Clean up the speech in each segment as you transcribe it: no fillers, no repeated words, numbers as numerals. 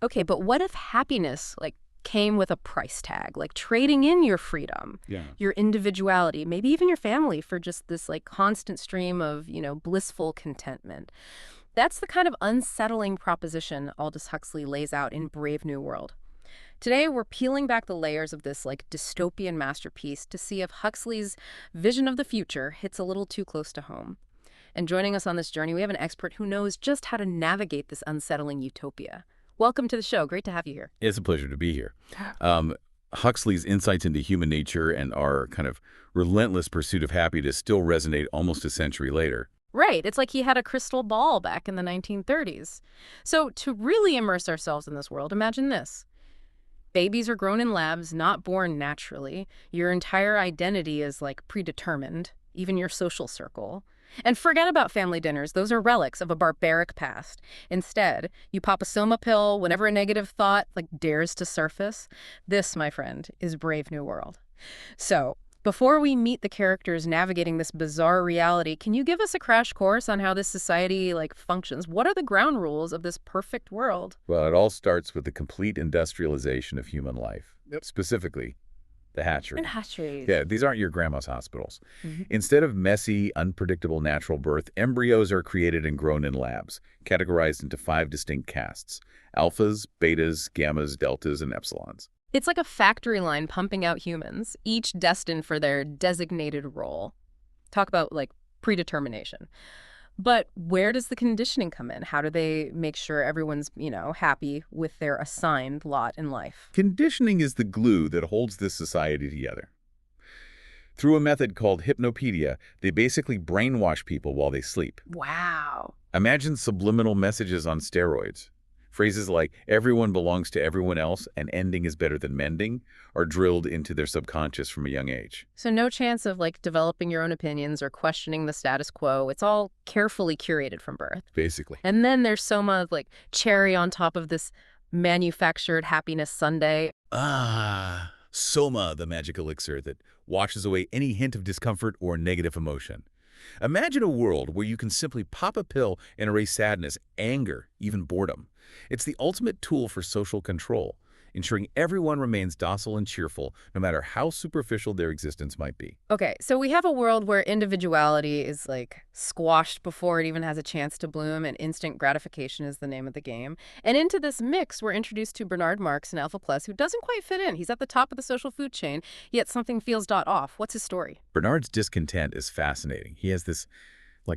Okay, but what if happiness, like, came with a price tag, like trading in your freedom, Yeah. your individuality, maybe even your family for just this, like, constant stream of, blissful contentment? That's the kind of unsettling proposition Aldous Huxley lays out in Brave New World. Today, we're peeling back the layers of this, like, dystopian masterpiece to see if Huxley's vision of the future hits a little too close to home. And joining us on this journey, we have an expert who knows just how to navigate this unsettling utopia. Welcome to the show. Great to have you here. It's a pleasure to be here. Um, Huxley's insights into human nature and our kind of relentless pursuit of happiness still resonate almost a century later. Right. It's like he had a crystal ball back in the 1930s. So to really immerse ourselves in this world, imagine this. Babies are grown in labs, not born naturally. Your entire identity is, like, predetermined, even your social circle. And forget about family dinners. Those are relics of a barbaric past. Instead, you pop a soma pill whenever a negative thought, like, dares to surface. This, my friend, is Brave New World. So, before we meet the characters navigating this bizarre reality, can you give us a crash course on how this society, like, functions? What are the ground rules of this perfect world? Well, it all starts with the complete industrialization of human life. Yep. Specifically, the hatchery. And hatcheries. Yeah, these aren't your grandma's hospitals. Mhm. Instead of messy, unpredictable natural birth, embryos are created and grown in labs, categorized into 5 distinct castes: alphas, betas, gammas, deltas, and epsilons. It's like a factory line pumping out humans, each destined for their designated role. Talk about, like, predetermination. But where does the conditioning come in? How do they make sure everyone's, happy with their assigned lot in life? Conditioning is the glue that holds this society together. Through a method called hypnopedia, they basically brainwash people while they sleep. Wow. Imagine subliminal messages on steroids. Phrases like "everyone belongs to everyone else" and "ending is better than mending" are drilled into their subconscious from a young age. So no chance of, like, developing your own opinions or questioning the status quo. It's all carefully curated from birth. Basically. And then there's Soma, like, cherry on top of this manufactured happiness sundae. Ah, Soma, the magic elixir that washes away any hint of discomfort or negative emotion. Imagine a world where you can simply pop a pill and erase sadness, anger, even boredom. It's the ultimate tool for social control, ensuring everyone remains docile and cheerful, no matter how superficial their existence might be. Okay, so we have a world where individuality is, like, squashed before it even has a chance to bloom, and instant gratification is the name of the game. And into this mix, we're introduced to Bernard Marx, an Alpha Plus, who doesn't quite fit in. He's at the top of the social food chain, yet something feels off. What's his story? Bernard's discontent is fascinating. He has this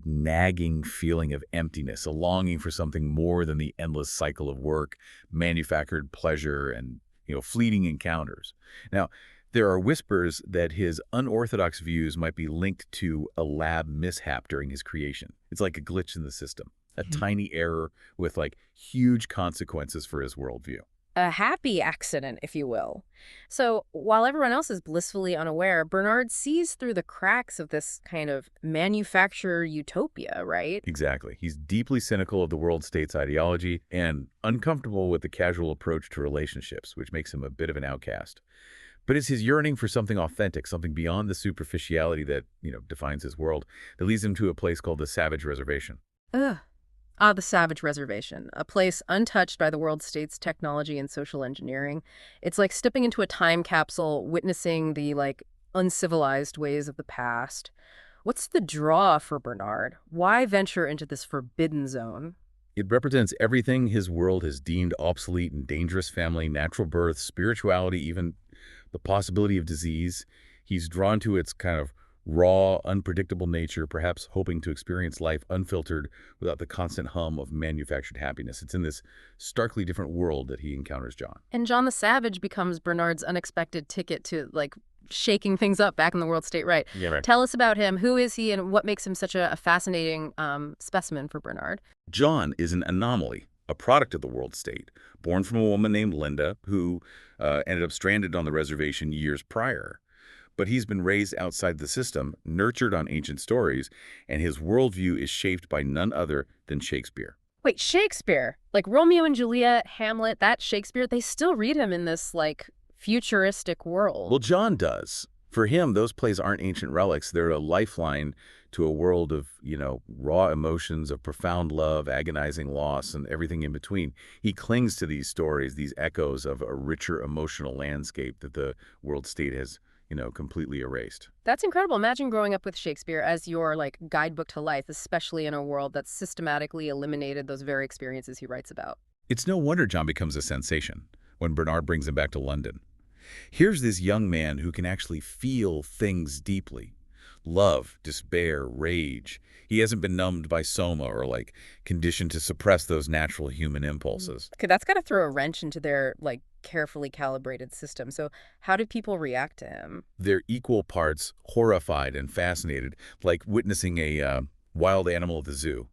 nagging feeling of emptiness, a longing for something more than the endless cycle of work, manufactured pleasure, and fleeting encounters. Now, there are whispers that his unorthodox views might be linked to a lab mishap during his creation. It's like a glitch in the system, a tiny error with huge consequences for his worldview. A happy accident, if you will. So while everyone else is blissfully unaware, Bernard sees through the cracks of this kind of manufactured utopia, right? Exactly. He's deeply cynical of the world state's ideology and uncomfortable with the casual approach to relationships, which makes him a bit of an outcast. But it's his yearning for something authentic, something beyond the superficiality that, defines his world, that leads him to a place called the Savage Reservation. Ugh. Ah, the Savage Reservation, a place untouched by the world state's technology and social engineering. It's like stepping into a time capsule, witnessing the, like, uncivilized ways of the past. What's the draw for Bernard? Why venture into this forbidden zone? It represents everything his world has deemed obsolete and dangerous: family, natural birth, spirituality, even the possibility of disease. He's drawn to its kind of raw, unpredictable nature, perhaps hoping to experience life unfiltered without the constant hum of manufactured happiness. It's in this starkly different world that he encounters John. And John the Savage becomes Bernard's unexpected ticket to, like, shaking things up back in the world state, right? Yeah, right. Tell us about him. Who is he and what makes him such a fascinating specimen for Bernard? John is an anomaly, a product of the world state, born from a woman named Linda, who ended up stranded on the reservation years prior. But he's been raised outside the system, nurtured on ancient stories, and his worldview is shaped by none other than Shakespeare. Wait, Shakespeare? Like Romeo and Juliet, Hamlet, that Shakespeare, they still read him in this, like, futuristic world. Well, John does. For him, those plays aren't ancient relics. They're a lifeline to a world of, raw emotions, of profound love, agonizing loss, and everything in between. He clings to these stories, these echoes of a richer emotional landscape that the world state has, completely erased. That's incredible. Imagine growing up with Shakespeare as your guidebook to life, especially in a world that's systematically eliminated those very experiences he writes about. It's no wonder John becomes a sensation when Bernard brings him back to London. Here's this young man who can actually feel things deeply. Love, despair, rage. He hasn't been numbed by soma or conditioned to suppress those natural human impulses. Okay, that's got to throw a wrench into their carefully calibrated system. So how do people react to him? They're equal parts horrified and fascinated, like witnessing a wild animal at the zoo.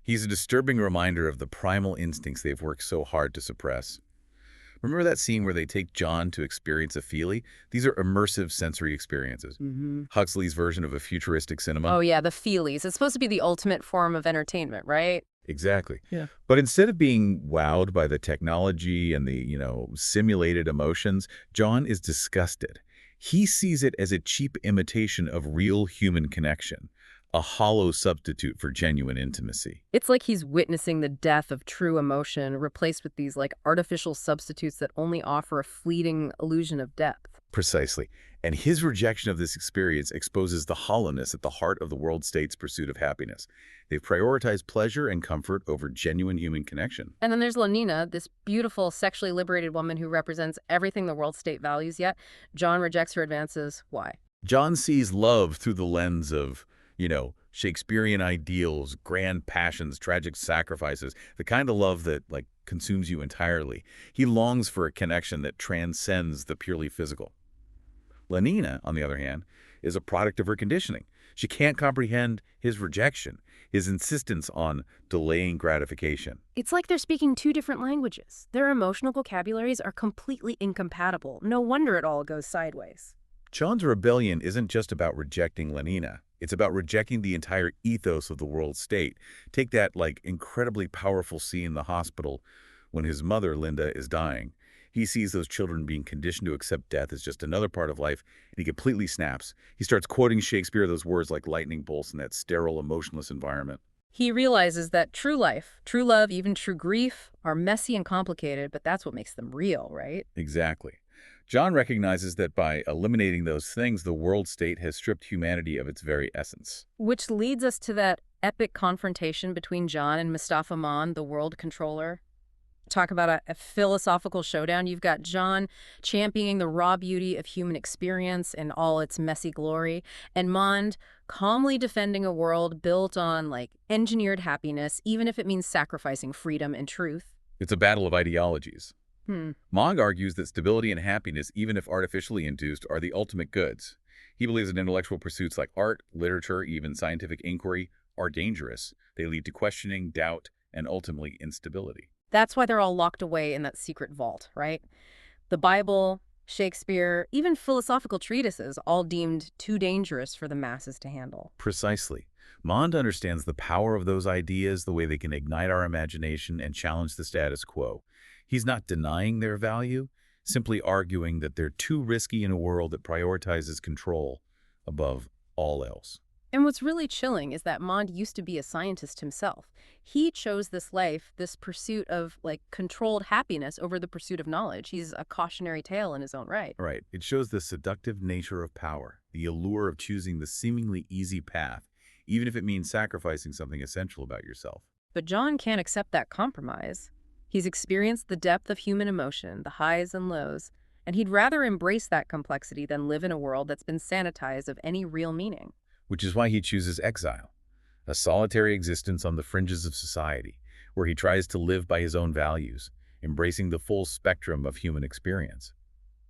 He's a disturbing reminder of the primal instincts they've worked so hard to suppress. Remember that scene where they take John to experience a feelie? These are immersive sensory experiences. Huxley's version of a futuristic cinema. Oh yeah, the feelies. It's supposed to be the ultimate form of entertainment, right? Exactly. Yeah. But instead of being wowed by the technology and the, simulated emotions, John is disgusted. He sees it as a cheap imitation of real human connection, a hollow substitute for genuine intimacy. It's like he's witnessing the death of true emotion, replaced with these artificial substitutes that only offer a fleeting illusion of depth. Precisely. And his rejection of this experience exposes the hollowness at the heart of the world state's pursuit of happiness. They've prioritized pleasure and comfort over genuine human connection. And then there's Lenina, this beautiful, sexually liberated woman who represents everything the world state values, yet John rejects her advances. Why? John sees love through the lens of, Shakespearean ideals, grand passions, tragic sacrifices, the kind of love that, consumes you entirely. He longs for a connection that transcends the purely physical. Lenina, on the other hand, is a product of her conditioning. She can't comprehend his rejection, his insistence on delaying gratification. It's like they're speaking two different languages. Their emotional vocabularies are completely incompatible. No wonder it all goes sideways. John's rebellion isn't just about rejecting Lenina. It's about rejecting the entire ethos of the world state. Take that, incredibly powerful scene in the hospital when his mother, Linda, is dying. He sees those children being conditioned to accept death as just another part of life, and he completely snaps. He starts quoting Shakespeare, those words like lightning bolts in that sterile, emotionless environment. He realizes that true life, true love, even true grief are messy and complicated, but that's what makes them real, right? Exactly. John recognizes that by eliminating those things, the world state has stripped humanity of its very essence. Which leads us to that epic confrontation between John and Mustafa Mon, the world controller. Talk about a philosophical showdown. You've got John championing the raw beauty of human experience in all its messy glory, and Mond calmly defending a world built on, engineered happiness, even if it means sacrificing freedom and truth. It's a battle of ideologies. Mog argues that stability and happiness, even if artificially induced, are the ultimate goods. He believes that intellectual pursuits like art, literature, even scientific inquiry are dangerous. They lead to questioning, doubt, and ultimately instability. That's why they're all locked away in that secret vault, right? The Bible, Shakespeare, even philosophical treatises, all deemed too dangerous for the masses to handle. Precisely. Mond understands the power of those ideas, the way they can ignite our imagination and challenge the status quo. He's not denying their value, simply arguing that they're too risky in a world that prioritizes control above all else. And what's really chilling is that Mond used to be a scientist himself. He chose this life, this pursuit of, controlled happiness over the pursuit of knowledge. He's a cautionary tale in his own right. Right. It shows the seductive nature of power, the allure of choosing the seemingly easy path, even if it means sacrificing something essential about yourself. But John can't accept that compromise. He's experienced the depth of human emotion, the highs and lows, and he'd rather embrace that complexity than live in a world that's been sanitized of any real meaning. Which is why he chooses exile, a solitary existence on the fringes of society, where he tries to live by his own values, embracing the full spectrum of human experience.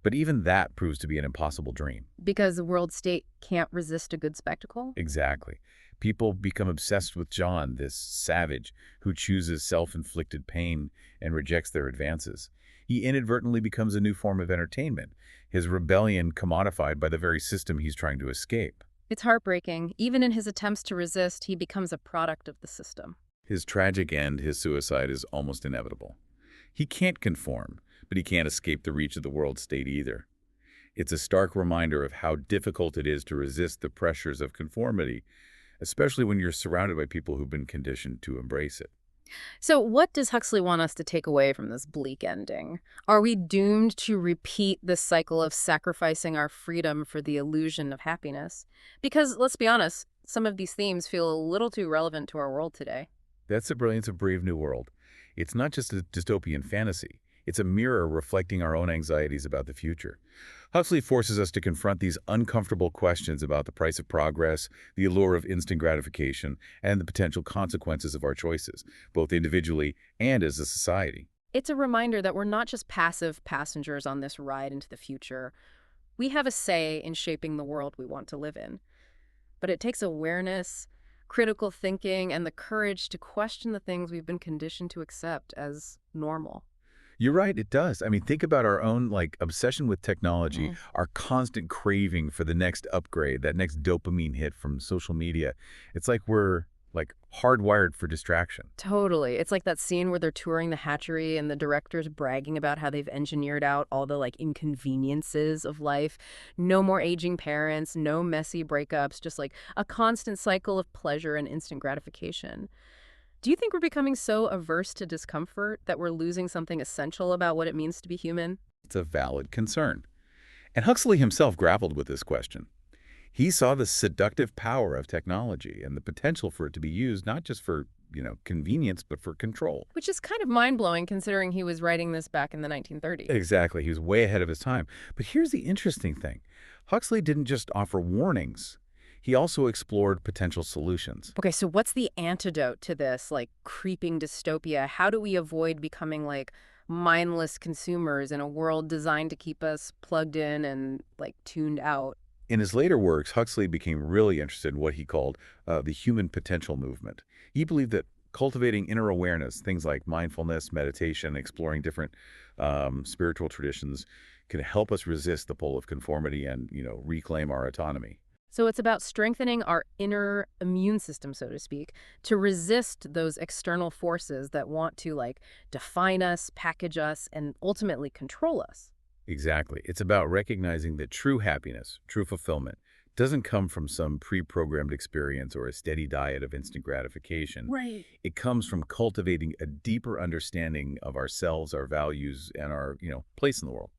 But even that proves to be an impossible dream. Because the world state can't resist a good spectacle? Exactly. People become obsessed with John, this savage who chooses self-inflicted pain and rejects their advances. He inadvertently becomes a new form of entertainment, his rebellion commodified by the very system he's trying to escape. It's heartbreaking. Even in his attempts to resist, he becomes a product of the system. His tragic end, his suicide, is almost inevitable. He can't conform, but he can't escape the reach of the world state either. It's a stark reminder of how difficult it is to resist the pressures of conformity, especially when you're surrounded by people who've been conditioned to embrace it. So, what does Huxley want us to take away from this bleak ending? Are we doomed to repeat this cycle of sacrificing our freedom for the illusion of happiness? Because, let's be honest, some of these themes feel a little too relevant to our world today. That's the brilliance of Brave New World. It's not just a dystopian fantasy. It's a mirror reflecting our own anxieties about the future. Huxley forces us to confront these uncomfortable questions about the price of progress, the allure of instant gratification, and the potential consequences of our choices, both individually and as a society. It's a reminder that we're not just passive passengers on this ride into the future. We have a say in shaping the world we want to live in. But it takes awareness, critical thinking, and the courage to question the things we've been conditioned to accept as normal. You're right, it does. I mean, think about our own obsession with technology, Mm. our constant craving for the next upgrade, that next dopamine hit from social media. It's like we're hardwired for distraction. Totally. It's like that scene where they're touring the hatchery and the director's bragging about how they've engineered out all the inconveniences of life. No more aging parents, no messy breakups, just a constant cycle of pleasure and instant gratification. Do you think we're becoming so averse to discomfort that we're losing something essential about what it means to be human? It's a valid concern. And Huxley himself grappled with this question. He saw the seductive power of technology and the potential for it to be used not just for, convenience, but for control. Which is kind of mind-blowing considering he was writing this back in the 1930s. Exactly. He was way ahead of his time. But here's the interesting thing. Huxley didn't just offer warnings. He also explored potential solutions. Okay, so what's the antidote to this, creeping dystopia? How do we avoid becoming, mindless consumers in a world designed to keep us plugged in and, tuned out? In his later works, Huxley became really interested in what he called the human potential movement. He believed that cultivating inner awareness, things like mindfulness, meditation, exploring different spiritual traditions, can help us resist the pull of conformity and, reclaim our autonomy. So it's about strengthening our inner immune system, so to speak, to resist those external forces that want to, define us, package us, and ultimately control us. Exactly. It's about recognizing that true happiness, true fulfillment, doesn't come from some pre-programmed experience or a steady diet of instant gratification. Right. It comes from cultivating a deeper understanding of ourselves, our values, and our, place in the world.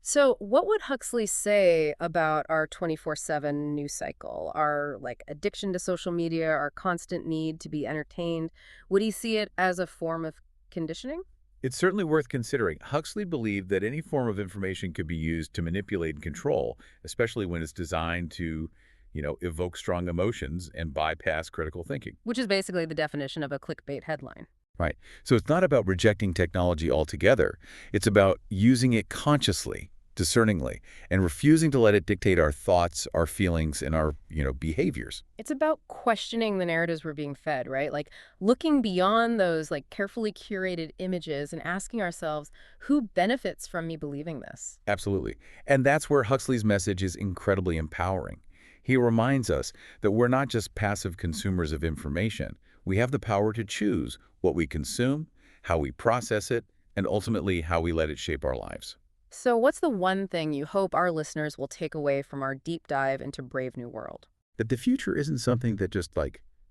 So, what would Huxley say about our 24/7 news cycle, our addiction to social media, our constant need to be entertained? Would he see it as a form of conditioning? It's certainly worth considering. Huxley believed that any form of information could be used to manipulate and control, especially when it's designed to, evoke strong emotions and bypass critical thinking. Which is basically the definition of a clickbait headline. Right. So it's not about rejecting technology altogether. It's about using it consciously, discerningly, and refusing to let it dictate our thoughts, our feelings, and our, behaviors. It's about questioning the narratives we're being fed, right? Looking beyond those carefully curated images and asking ourselves, who benefits from me believing this? Absolutely. And that's where Huxley's message is incredibly empowering. He reminds us that we're not just passive consumers of information. We have the power to choose what we consume, how we process it, and ultimately how we let it shape our lives. So what's the one thing you hope our listeners will take away from our deep dive into Brave New World? That the future isn't something that just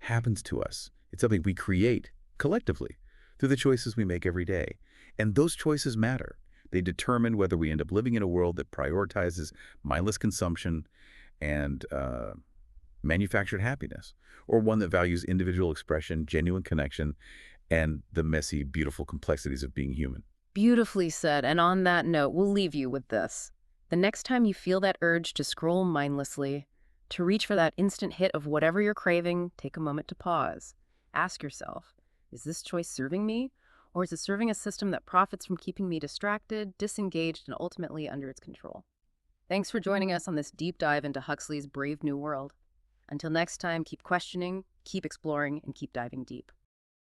happens to us. It's something we create collectively through the choices we make every day. And those choices matter. They determine whether we end up living in a world that prioritizes mindless consumption and manufactured happiness, or one that values individual expression, genuine connection, and the messy, beautiful complexities of being human. Beautifully said. And on that note, we'll leave you with this. The next time you feel that urge to scroll mindlessly, to reach for that instant hit of whatever you're craving, take a moment to pause. Ask yourself, is this choice serving me? Or is it serving a system that profits from keeping me distracted, disengaged, and ultimately under its control? Thanks for joining us on this deep dive into Huxley's Brave New World. Until next time, keep questioning, keep exploring, and keep diving deep.